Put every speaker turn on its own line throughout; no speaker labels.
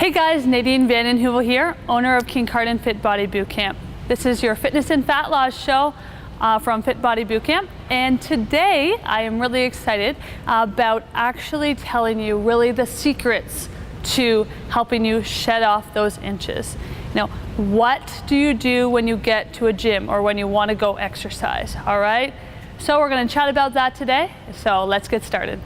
Hey guys, Nadine here, owner of Kincardine Fit Body Bootcamp. This is your fitness and fat loss show from Fit Body Bootcamp, and today I am really excited about actually telling you really the secrets to helping you shed off those inches. Now, what do you do when you get to a gym or when you want to go exercise? All right, so we're going to chat about that today, so let's get started.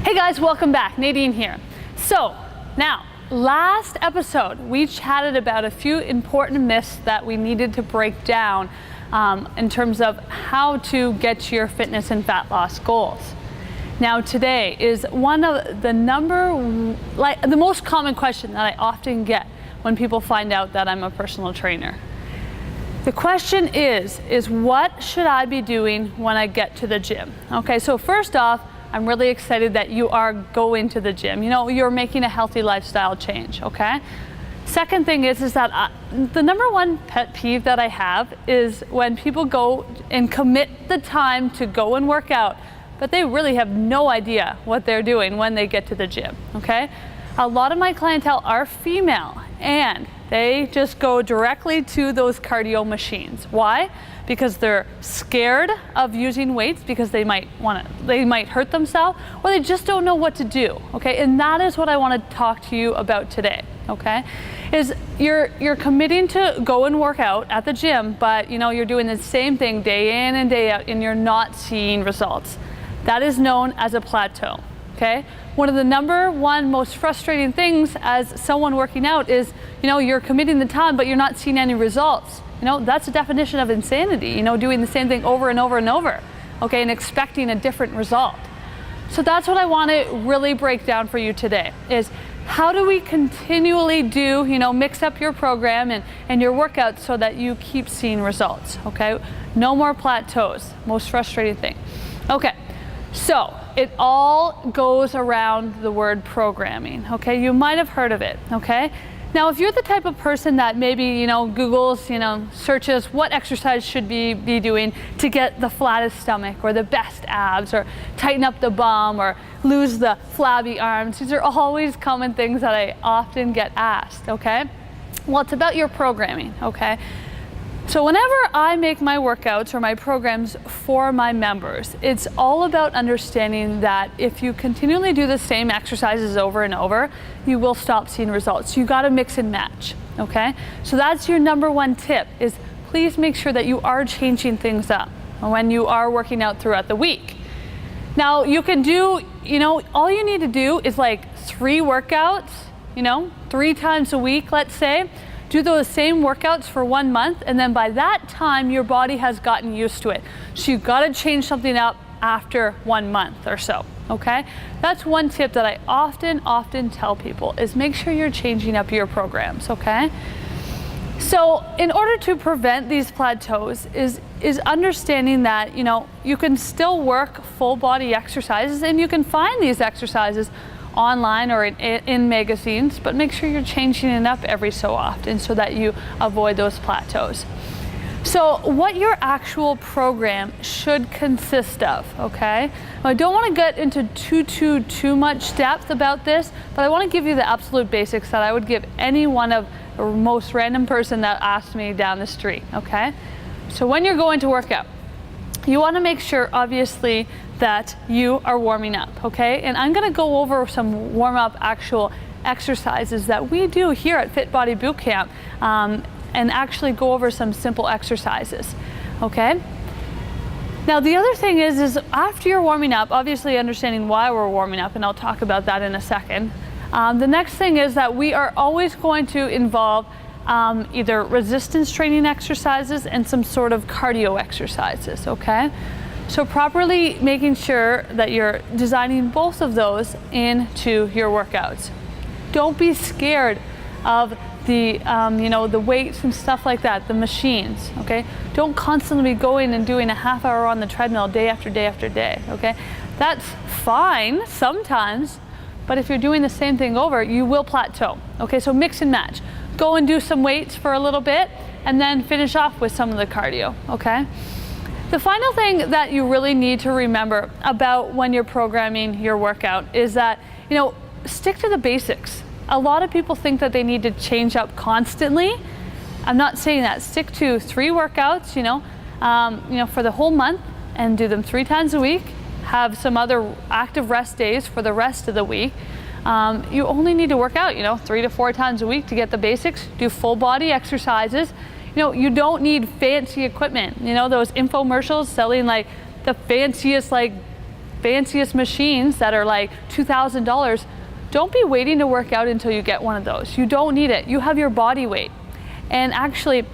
Hey guys, welcome back. Nadine here. So now, last episode we chatted about a few important myths that we needed to break down in terms of how to get to your fitness and fat loss goals. Now today is one of the the most common question that I often get when people find out that I'm a personal trainer. The question is what should I be doing when I get to the gym? Okay, so first off, I'm really excited that you are going to the gym. You know, you're making a healthy lifestyle change, okay? Second thing is that the number one pet peeve that I have is when people go and commit the time to go and work out, but they really have no idea what they're doing when they get to the gym, okay? A lot of my clientele are female and they just go directly to those cardio machines. Why? Because they're scared of using weights because they might hurt themselves, or they just don't know what to do, okay? And that is what I want to talk to you about today, okay? Is you're committing to go and work out at the gym, but you know, you're doing the same thing day in and day out and you're not seeing results. That is known as a plateau, okay? One of the number one most frustrating things as someone working out is, you know, you're committing the time, but you're not seeing any results. You know, that's a definition of insanity, you know, doing the same thing over and over and over, okay, and expecting a different result. So that's what I want to really break down for you today, is how do we continually do, you know, mix up your program and your workouts so that you keep seeing results, okay? No more plateaus, most frustrating thing. Okay, so it all goes around the word programming, okay? You might have heard of it, okay? Now, if you're the type of person that maybe, you know, Googles, you know, searches what exercise should be doing to get the flattest stomach or the best abs or tighten up the bum or lose the flabby arms, these are always common things that I often get asked, okay? Well, it's about your programming, okay? So whenever I make my workouts or my programs for my members, it's all about understanding that if you continually do the same exercises over and over, you will stop seeing results. You gotta mix and match, okay? So that's your number one tip, is please make sure that you are changing things up when you are working out throughout the week. Now you can do, you know, all you need to do is like 3 workouts, you know, 3 times a week, let's say. Do those same workouts for 1 month, and then by that time your body has gotten used to it. So you've got to change something up after 1 month or so, okay? That's one tip that I often tell people, is make sure you're changing up your programs, okay? So in order to prevent these plateaus is understanding that, you know, you can still work full body exercises and you can find these exercises online or in magazines, but make sure you're changing it up every so often so that you avoid those plateaus. So what your actual program should consist of, okay? I don't want to get into too much depth about this, but I want to give you the absolute basics that I would give any one of the most random person that asked me down the street, okay? So when you're going to work out, you want to make sure, obviously, that you are warming up, okay? And I'm going to go over some warm-up actual exercises that we do here at Fit Body Bootcamp, and actually go over some simple exercises, okay? Now the other thing is after you're warming up, obviously understanding why we're warming up, and I'll talk about that in a second. The next thing is that we are always going to involve either resistance training exercises and some sort of cardio exercises, okay? So properly making sure that you're designing both of those into your workouts. Don't be scared of the you know, the weights and stuff like that, the machines, okay? Don't constantly be going and doing a half hour on the treadmill day after day after day, okay? That's fine sometimes, but if you're doing the same thing over, you will plateau, okay? So mix and match. Go and do some weights for a little bit, and then finish off with some of the cardio, okay? The final thing that you really need to remember about when you're programming your workout is that, stick to the basics. A lot of people think that they need to change up constantly. I'm not saying that. Stick to 3 workouts, for the whole month and do them 3 times a week. Have some other active rest days for the rest of the week. You only need to work out, 3 to 4 times a week to get the basics. Do full body exercises. You don't need fancy equipment. Those infomercials selling like the fanciest machines that are like $2,000. Don't be waiting to work out until you get one of those. You don't need it. You have your body weight. And actually,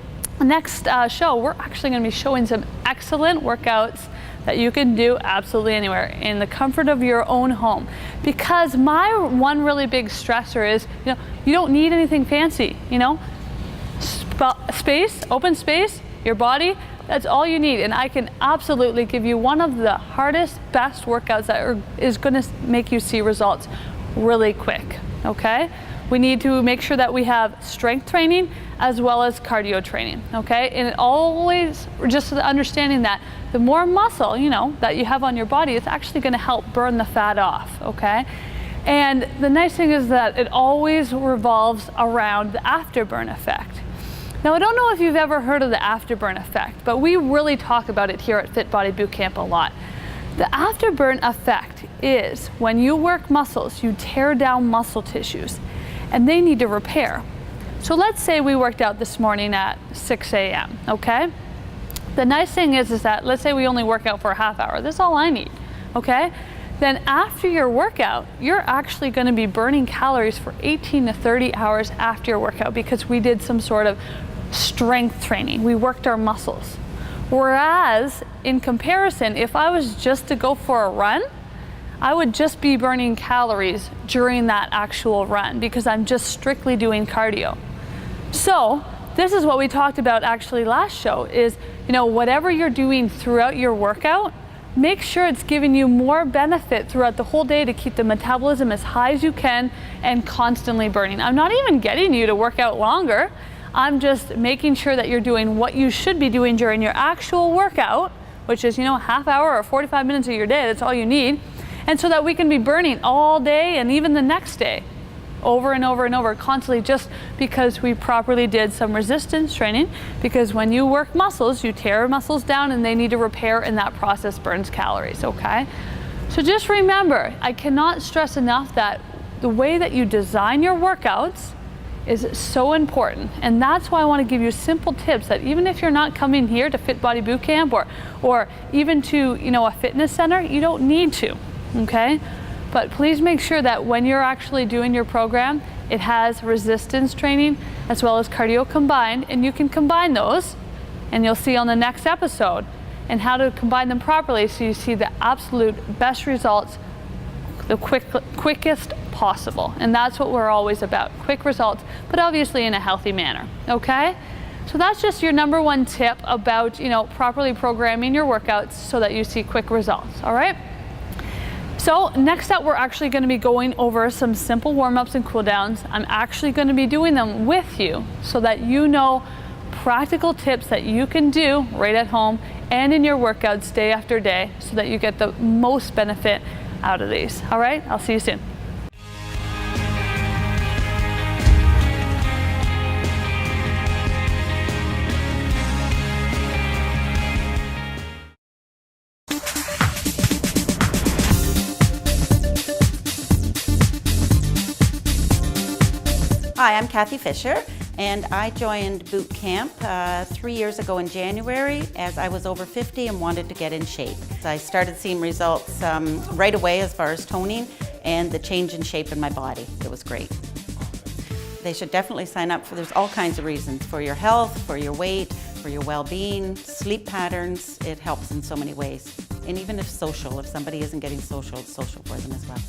next show, we're actually going to be showing some excellent workouts that you can do absolutely anywhere in the comfort of your own home. Because my one really big stressor is, you don't need anything fancy, space, open space, your body, that's all you need. And I can absolutely give you one of the hardest, best workouts that is going to make you see results really quick, okay? We need to make sure that we have strength training as well as cardio training, okay? And always just the understanding that the more muscle, that you have on your body, it's actually going to help burn the fat off, okay? And the nice thing is that it always revolves around the afterburn effect. Now, I don't know if you've ever heard of the afterburn effect, but we really talk about it here at Fit Body Bootcamp a lot. The afterburn effect is when you work muscles, you tear down muscle tissues, and they need to repair. So let's say we worked out this morning at 6 a.m., okay? The nice thing is that let's say we only work out for a half hour. That's all I need, okay? Then after your workout, you're actually going to be burning calories for 18 to 30 hours after your workout because we did some sort of strength training. We worked our muscles. Whereas in comparison, if I was just to go for a run, I would just be burning calories during that actual run because I'm just strictly doing cardio. So this is what we talked about actually last show is, whatever you're doing throughout your workout, make sure it's giving you more benefit throughout the whole day to keep the metabolism as high as you can and constantly burning. I'm not even getting you to work out longer. I'm just making sure that you're doing what you should be doing during your actual workout, which is, a half hour or 45 minutes of your day. That's all you need. And so that we can be burning all day and even the next day, over and over and over, constantly, just because we properly did some resistance training. Because when you work muscles, you tear muscles down and they need to repair, and that process burns calories, okay? So just remember, I cannot stress enough that the way that you design your workouts is so important. And that's why I want to give you simple tips that even if you're not coming here to Fit Body Bootcamp or even to, a fitness center, you don't need to, okay? But please make sure that when you're actually doing your program, it has resistance training as well as cardio combined, and you can combine those, and you'll see on the next episode, and how to combine them properly so you see the absolute best results the quickest possible. And that's what we're always about, quick results, but obviously in a healthy manner, okay? So that's just your number one tip about, properly programming your workouts so that you see quick results, all right? So next up, we're actually going to be going over some simple warm-ups and cool downs. I'm actually going to be doing them with you so that you know practical tips that you can do right at home and in your workouts day after day so that you get the most benefit out of these. All right, I'll see you soon.
Hi, I'm Kathy Fisher, and I joined boot camp 3 years ago in January as I was over 50 and wanted to get in shape. I started seeing results right away as far as toning and the change in shape in my body. It was great. They should definitely sign up there's all kinds of reasons, for your health, for your weight, for your well-being, sleep patterns. It helps in so many ways. And even if somebody isn't getting social, it's social for them as well.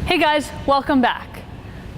Hey guys, welcome back.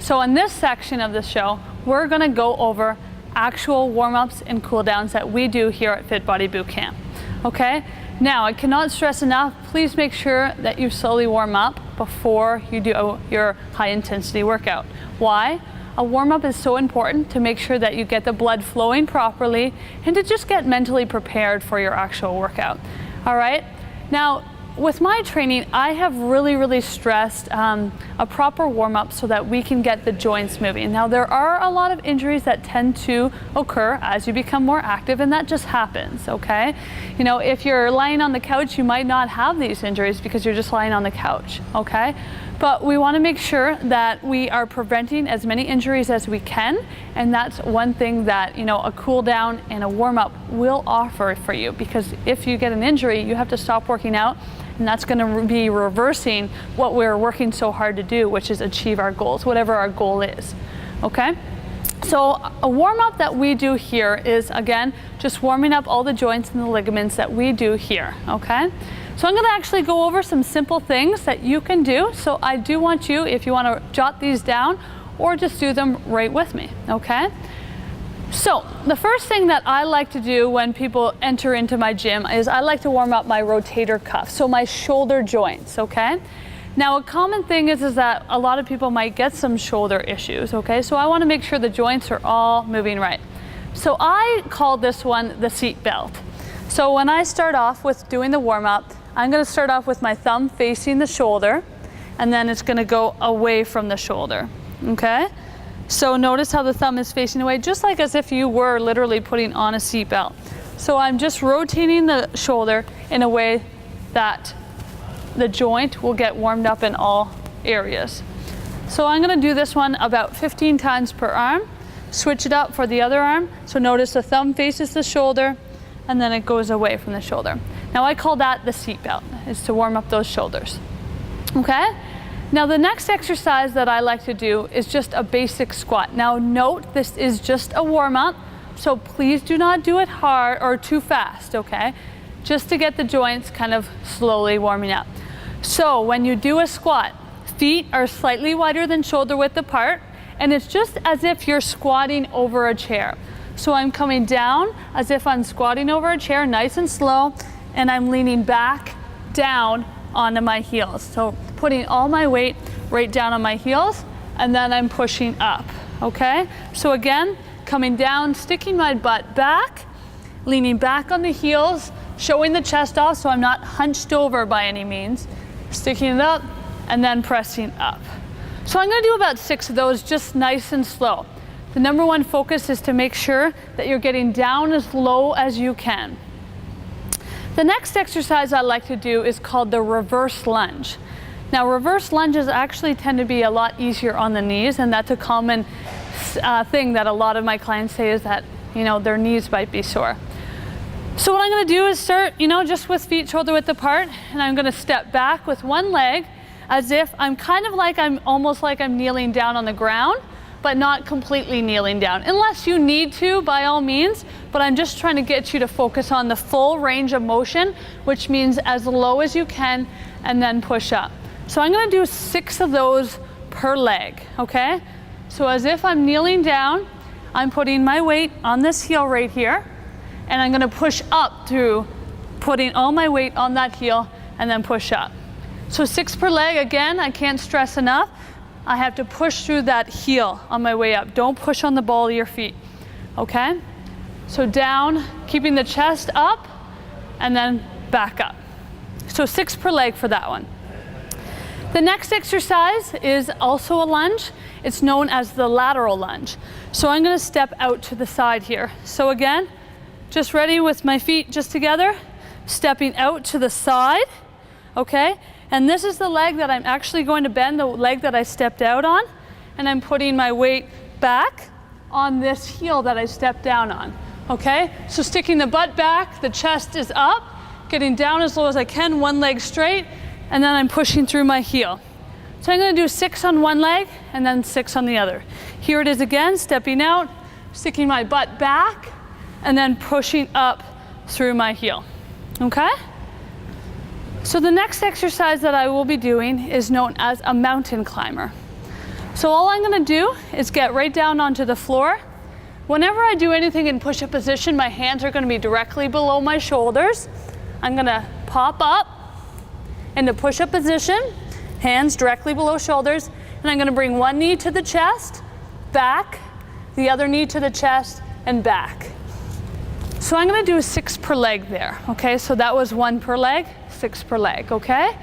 So in this section of the show, we're gonna go over actual warm-ups and cool-downs that we do here at Fit Body Boot Camp, okay? Now, I cannot stress enough, please make sure that you slowly warm up before you do your high-intensity workout. Why? A warm-up is so important to make sure that you get the blood flowing properly and to just get mentally prepared for your actual workout, all right? Now, with my training, I have really stressed a proper warm-up so that we can get the joints moving. Now, there are a lot of injuries that tend to occur as you become more active, and that just happens, okay? You know, if you're lying on the couch, you might not have these injuries because you're just lying on the couch, okay? But we want to make sure that we are preventing as many injuries as we can, and that's one thing that, you know, a cool down and a warm-up will offer for you, because if you get an injury, you have to stop working out, and that's going to be reversing what we're working so hard to do, which is achieve our goals, whatever our goal is, okay? So a warm-up that we do here is, again, just warming up all the joints and the ligaments that we do here, okay? So I'm going to actually go over some simple things that you can do. So I do want you, if you want to jot these down or just do them right with me, okay? So the first thing that I like to do when people enter into my gym is I like to warm up my rotator cuff, so my shoulder joints, okay? Now, a common thing is that a lot of people might get some shoulder issues, okay? So I want to make sure the joints are all moving right. So I call this one the seat belt. So when I start off with doing the warm-up, I'm going to start off with my thumb facing the shoulder, and then it's going to go away from the shoulder, okay? So notice how the thumb is facing away, just like as if you were literally putting on a seat belt. So I'm just rotating the shoulder in a way that the joint will get warmed up in all areas. So I'm going to do this one about 15 times per arm. Switch it up for the other arm. So notice the thumb faces the shoulder, and then it goes away from the shoulder. Now I call that the seat belt, is to warm up those shoulders, okay? Now the next exercise that I like to do is just a basic squat. Now note, this is just a warm-up, so please do not do it hard or too fast, okay? Just to get the joints kind of slowly warming up. So when you do a squat, feet are slightly wider than shoulder width apart, and it's just as if you're squatting over a chair. So I'm coming down as if I'm squatting over a chair, nice and slow, and I'm leaning back down onto my heels. So putting all my weight right down on my heels, and then I'm pushing up, okay? So again, coming down, sticking my butt back, leaning back on the heels, showing the chest off so I'm not hunched over by any means, sticking it up, and then pressing up. So I'm gonna do about 6 of those, just nice and slow. The number one focus is to make sure that you're getting down as low as you can. The next exercise I like to do is called the reverse lunge. Now, reverse lunges actually tend to be a lot easier on the knees, and that's a common thing that a lot of my clients say, is that, you know, their knees might be sore. So what I'm going to do is start, you know, just with feet shoulder width apart, and I'm going to step back with one leg as if I'm kind of like almost like I'm kneeling down on the ground, but not completely kneeling down, unless you need to, by all means. But I'm just trying to get you to focus on the full range of motion, which means as low as you can, and then push up. So I'm going to do 6 of those per leg, okay? So as if I'm kneeling down, I'm putting my weight on this heel right here, and I'm going to push up through putting all my weight on that heel, and then push up. So 6 per leg. Again, I can't stress enough, I have to push through that heel on my way up. Don't push on the ball of your feet, okay? So down, keeping the chest up, and then back up. So 6 per leg for that one. The next exercise is also a lunge. It's known as the lateral lunge. So I'm going to step out to the side here. So again, just ready with my feet just together, stepping out to the side, okay? And this is the leg that I'm actually going to bend, the leg that I stepped out on, and I'm putting my weight back on this heel that I stepped down on, okay? So sticking the butt back, the chest is up, getting down as low as I can, one leg straight, and then I'm pushing through my heel. So I'm going to do 6 on one leg and then 6 on the other. Here it is again, stepping out, sticking my butt back, and then pushing up through my heel, okay? So the next exercise that I will be doing is known as a mountain climber. So all I'm gonna do is get right down onto the floor. Whenever I do anything in push-up position, my hands are gonna be directly below my shoulders. I'm gonna pop up into push-up position, hands directly below shoulders, and I'm gonna bring one knee to the chest, back, the other knee to the chest, and back. So I'm gonna do 6 per leg there, okay? So that was 1 per leg, 6 per leg, okay?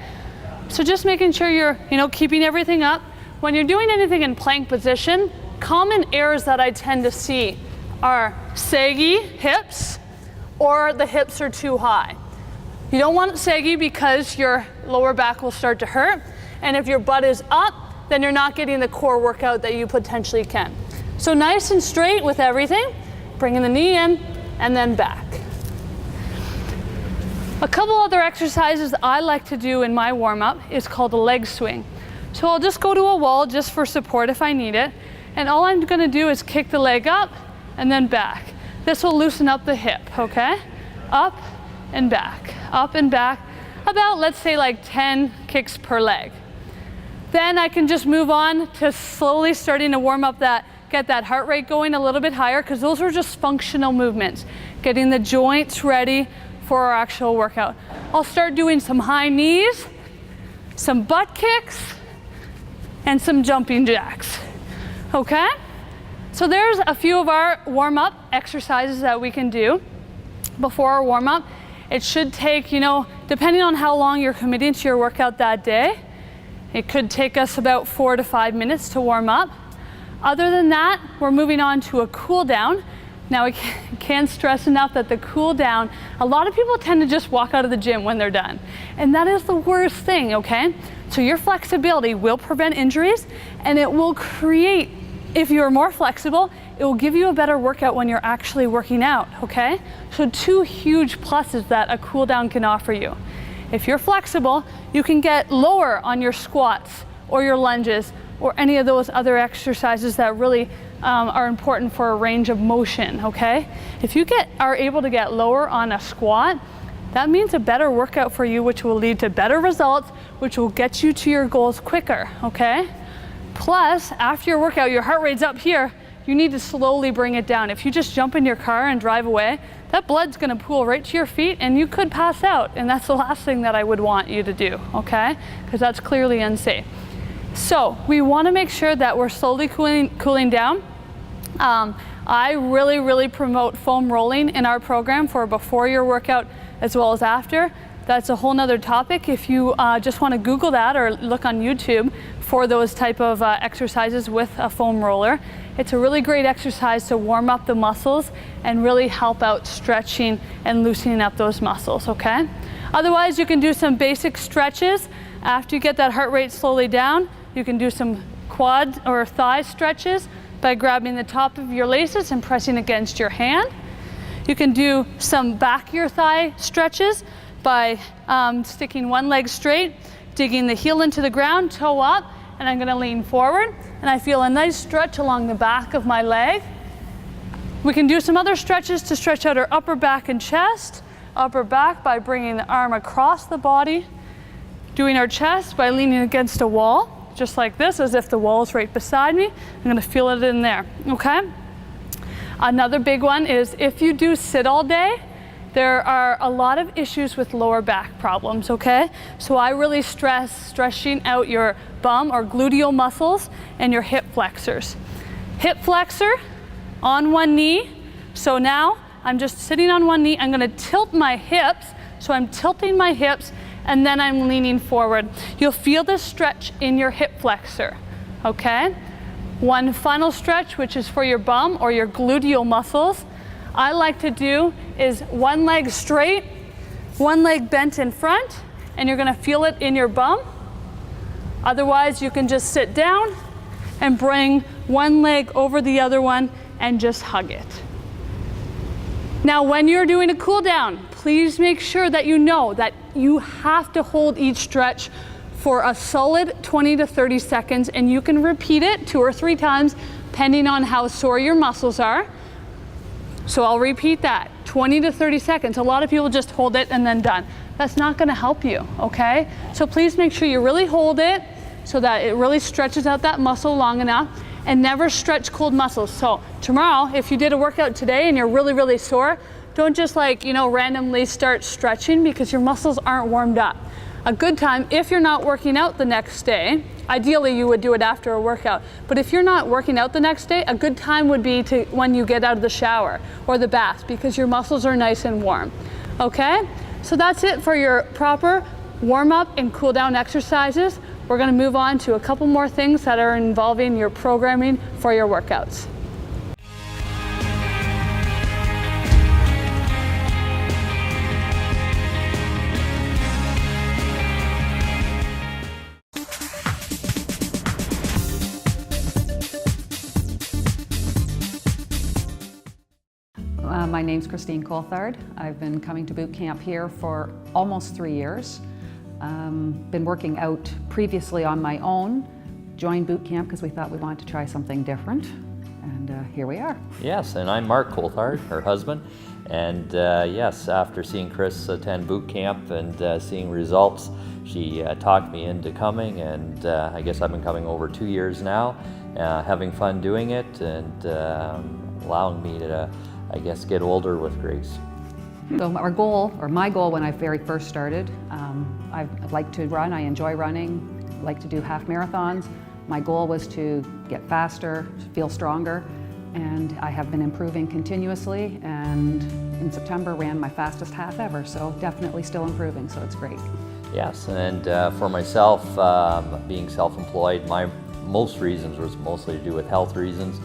So just making sure you're, keeping everything up. When you're doing anything in plank position, common errors that I tend to see are saggy hips, or the hips are too high. You don't want it saggy because your lower back will start to hurt, and if your butt is up, then you're not getting the core workout that you potentially can. So nice and straight with everything, bringing the knee in and then back. A couple other exercises I like to do in my warm-up is called a leg swing. So I'll just go to a wall just for support if I need it, and all I'm gonna do is kick the leg up and then back. This will loosen up the hip, okay? Up and back, about, let's say, like 10 kicks per leg. Then I can just move on to slowly starting to warm up get that heart rate going a little bit higher, because those are just functional movements, getting the joints ready for our actual workout. I'll start doing some high knees, some butt kicks, and some jumping jacks, okay? So there's a few of our warm-up exercises that we can do before our warm-up. It should take, depending on how long you're committing to your workout that day, it could take us about 4 to 5 minutes to warm up. Other than that, we're moving on to a cool down. Now, I can't stress enough that the cool down, a lot of people tend to just walk out of the gym when they're done. And that is the worst thing, okay? So your flexibility will prevent injuries, and it will create, if you're more flexible, it will give you a better workout when you're actually working out, okay? So 2 huge pluses that a cool down can offer you. If you're flexible, you can get lower on your squats or your lunges or any of those other exercises that really are important for a range of motion, okay? If you are able to get lower on a squat, that means a better workout for you, which will lead to better results, which will get you to your goals quicker, okay? Plus, after your workout, your heart rate's up here, you need to slowly bring it down. If you just jump in your car and drive away, that blood's gonna pool right to your feet and you could pass out, and that's the last thing that I would want you to do, okay? Because that's clearly unsafe. So we wanna make sure that we're slowly cooling down. I really promote foam rolling in our program for before your workout as well as after. That's a whole nother topic. If you just wanna Google that or look on YouTube for those type of exercises with a foam roller. It's a really great exercise to warm up the muscles and really help out stretching and loosening up those muscles, okay? Otherwise, you can do some basic stretches. After you get that heart rate slowly down, you can do some quad or thigh stretches by grabbing the top of your laces and pressing against your hand. You can do some back of your thigh stretches by sticking one leg straight, digging the heel into the ground, toe up, and I'm gonna lean forward, and I feel a nice stretch along the back of my leg. We can do some other stretches to stretch out our upper back and chest. Upper back by bringing the arm across the body. Doing our chest by leaning against a wall, just like this, as if the wall is right beside me. I'm gonna feel it in there, okay? Another big one is if you do sit all day, there are a lot of issues with lower back problems, okay? So I really stress stretching out your bum or gluteal muscles and your hip flexors. Hip flexor on one knee. So now I'm just sitting on one knee. I'm gonna tilt my hips. So I'm tilting my hips and then I'm leaning forward. You'll feel this stretch in your hip flexor, okay? One final stretch, which is for your bum or your gluteal muscles. I like to do is one leg straight, one leg bent in front, and you're gonna feel it in your bum. Otherwise, you can just sit down and bring one leg over the other one and just hug it. Now, when you're doing a cool down, please make sure that you know that you have to hold each stretch for a solid 20 to 30 seconds, and you can repeat it 2 or 3 times, depending on how sore your muscles are. So I'll repeat that, 20 to 30 seconds. A lot of people just hold it and then done. That's not gonna help you, okay? So please make sure you really hold it so that it really stretches out that muscle long enough, and never stretch cold muscles. So tomorrow, if you did a workout today and you're really, really sore, don't just randomly start stretching because your muscles aren't warmed up. A good time, if you're not working out the next day, ideally you would do it after a workout, but if you're not working out the next day, a good time would be when you get out of the shower or the bath, because your muscles are nice and warm. Okay? So that's it for your proper warm up and cool down exercises. We're going to move on to a couple more things that are involving your programming for your workouts.
My name's Christine Coulthard. I've been coming to boot camp here for almost 3 years. Been working out previously on my own, joined boot camp because we thought we wanted to try something different, and here we are.
Yes, and I'm Mark Coulthard, her husband, and yes, after seeing Chris attend boot camp and seeing results, she talked me into coming, and I guess I've been coming over 2 years now, having fun doing it, and allowing me to, I guess, get older with grace.
So our goal, or my goal when I very first started, I like to run, I enjoy running, I like to do half marathons. My goal was to get faster, feel stronger, and I have been improving continuously, and in September ran my fastest half ever, so definitely still improving, so it's great.
Yes, and for myself, being self-employed, my most reasons was mostly to do with health reasons.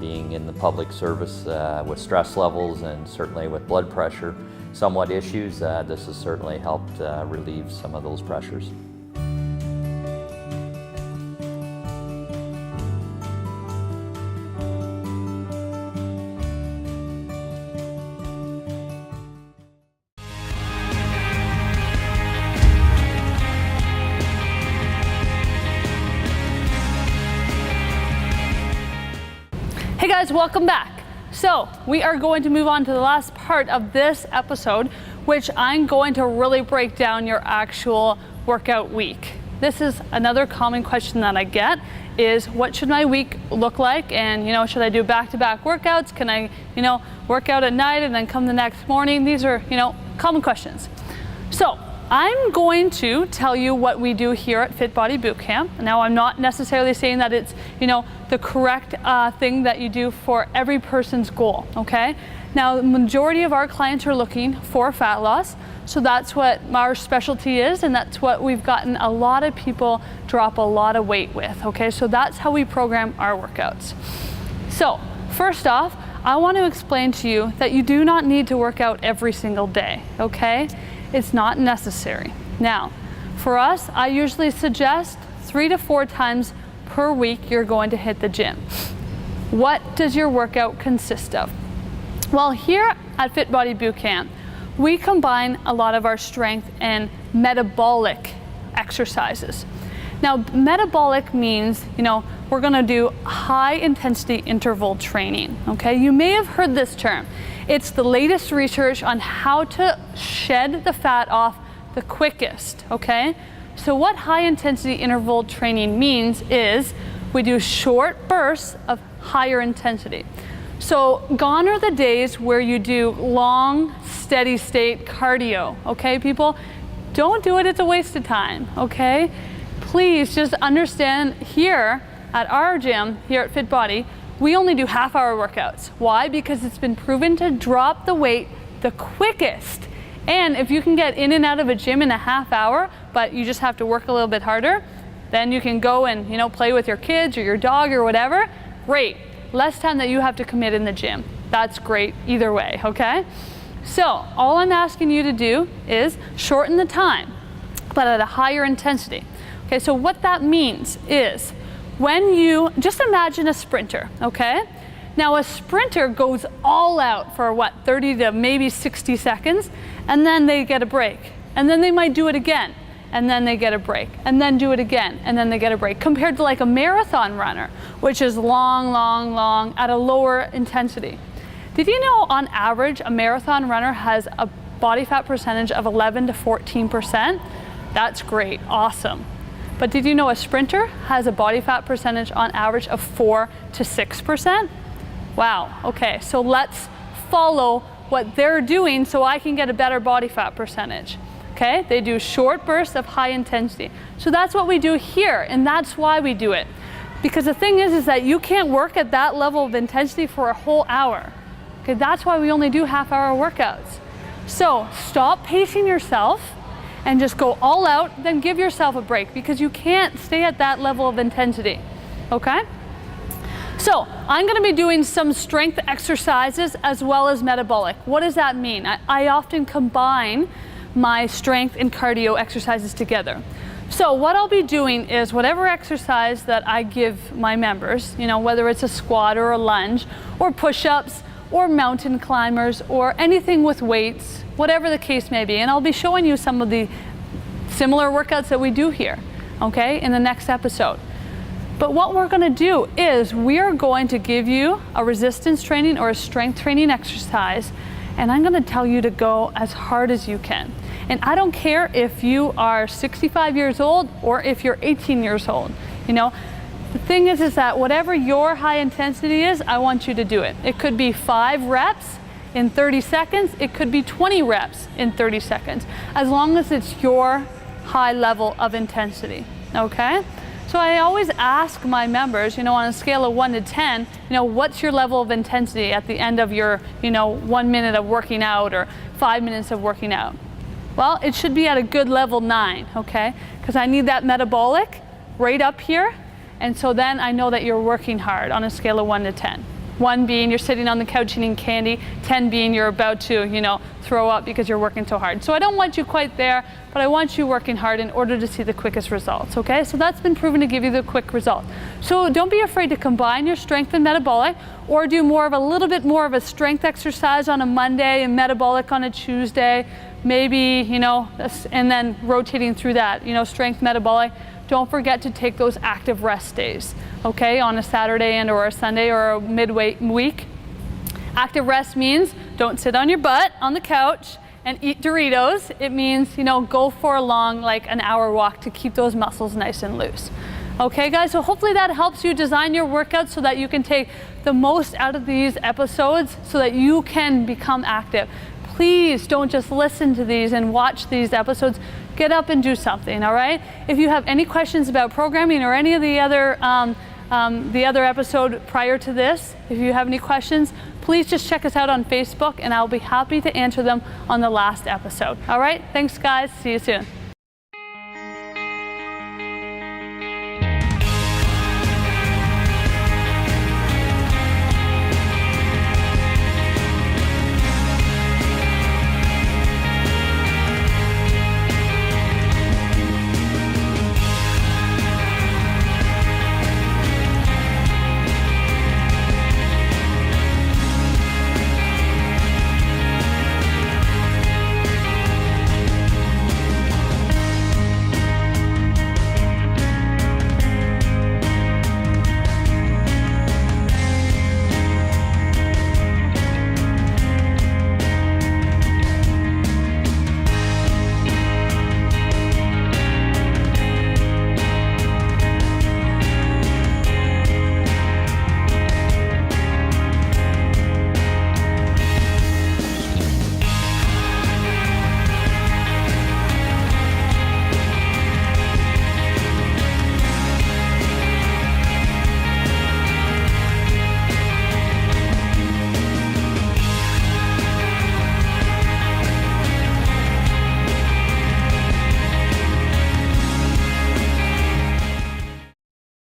Being in the public service with stress levels and certainly with blood pressure, somewhat issues, this has certainly helped relieve some of those pressures.
Hey guys, welcome back. So we are going to move on to the last part of this episode, which I'm going to really break down your actual workout week. This is another common question that I get is, what should my week look like? And should I do back-to-back workouts? Can I, work out at night and then come the next morning? These are, common questions. So I'm going to tell you what we do here at Fit Body Boot Camp. Now, I'm not necessarily saying that it's, the correct thing that you do for every person's goal, okay? Now, the majority of our clients are looking for fat loss, so that's what our specialty is, and that's what we've gotten a lot of people drop a lot of weight with, okay? So that's how we program our workouts. So, first off, I want to explain to you that you do not need to work out every single day, okay? It's not necessary. Now, for us, I usually suggest 3 to 4 times per week you're going to hit the gym. What does your workout consist of? Well, here at Fit Body Boot Camp, we combine a lot of our strength and metabolic exercises. Now, metabolic means, we're gonna do high intensity interval training, okay? You may have heard this term. It's the latest research on how to shed the fat off the quickest, okay? So what high intensity interval training means is we do short bursts of higher intensity. So gone are the days where you do long, steady state cardio, okay, people? Don't do it, it's a waste of time, okay? Please just understand, here at our gym, here at Fit Body, we only do half-hour workouts. Why? Because it's been proven to drop the weight the quickest. And if you can get in and out of a gym in a half hour, but you just have to work a little bit harder, then you can go and play with your kids or your dog or whatever. Great. Less time that you have to commit in the gym. That's great either way, okay? So all I'm asking you to do is shorten the time, but at a higher intensity. Okay, so what that means is, when you, just imagine a sprinter, okay? Now a sprinter goes all out for 30 to maybe 60 seconds, and then they get a break. And then they might do it again, and then they get a break, and then do it again, and then they get a break. Compared to like a marathon runner, which is long, long, long at a lower intensity. Did you know on average a marathon runner has a body fat percentage of 11 to 14%? That's great, awesome. But did you know a sprinter has a body fat percentage on average of 4 to 6%? Wow, okay, so let's follow what they're doing so I can get a better body fat percentage. Okay, they do short bursts of high intensity. So that's what we do here, and that's why we do it. Because the thing is that you can't work at that level of intensity for a whole hour. Okay, that's why we only do half-hour workouts. So stop pacing yourself and just go all out, then give yourself a break because you can't stay at that level of intensity, okay? So I'm gonna be doing some strength exercises as well as metabolic. What does that mean? I often combine my strength and cardio exercises together. So what I'll be doing is whatever exercise that I give my members, you know, whether it's a squat or a lunge or push-ups or mountain climbers or anything with weights, whatever the case may be. And I'll be showing you some of the similar workouts that we do here, okay, in the next episode. But what we're gonna do is we are going to give you a resistance training or a strength training exercise, and I'm gonna tell you to go as hard as you can. And I don't care if you are 65 years old or if you're 18 years old, you know. The thing is that whatever your high intensity is, I want you to do it. It could be 5 reps in 30 seconds, it could be 20 reps in 30 seconds, as long as it's your high level of intensity, okay? So I always ask my members, you know, on a scale of 1 to 10, you know, what's your level of intensity at the end of your, you know, 1 minute of working out or 5 minutes of working out? Well, it should be at a good level 9, okay? Because I need that metabolic right up here, and so then I know that you're working hard on a scale of 1 to 10. 1 being you're sitting on the couch eating candy, 10 being you're about to, you know, throw up because you're working so hard. So I don't want you quite there, but I want you working hard in order to see the quickest results, okay? So that's been proven to give you the quick result. So don't be afraid to combine your strength and metabolic, or do more of a little bit more of a strength exercise on a Monday and metabolic on a Tuesday, maybe, you know, and then rotating through that, you know, strength, metabolic. Don't forget to take those active rest days, okay, on a Saturday and or a Sunday or a midway week. Active rest means don't sit on your butt on the couch and eat Doritos. It means, you know, go for a long, like an hour walk to keep those muscles nice and loose. Okay, guys, so hopefully that helps you design your workouts so that you can take the most out of these episodes so that you can become active. Please don't just listen to these and watch these episodes. Get up and do something, all right? If you have any questions about programming or any of the other episode prior to this, if you have any questions, please just check us out on Facebook and I'll be happy to answer them on the last episode. All right, thanks guys, see you soon.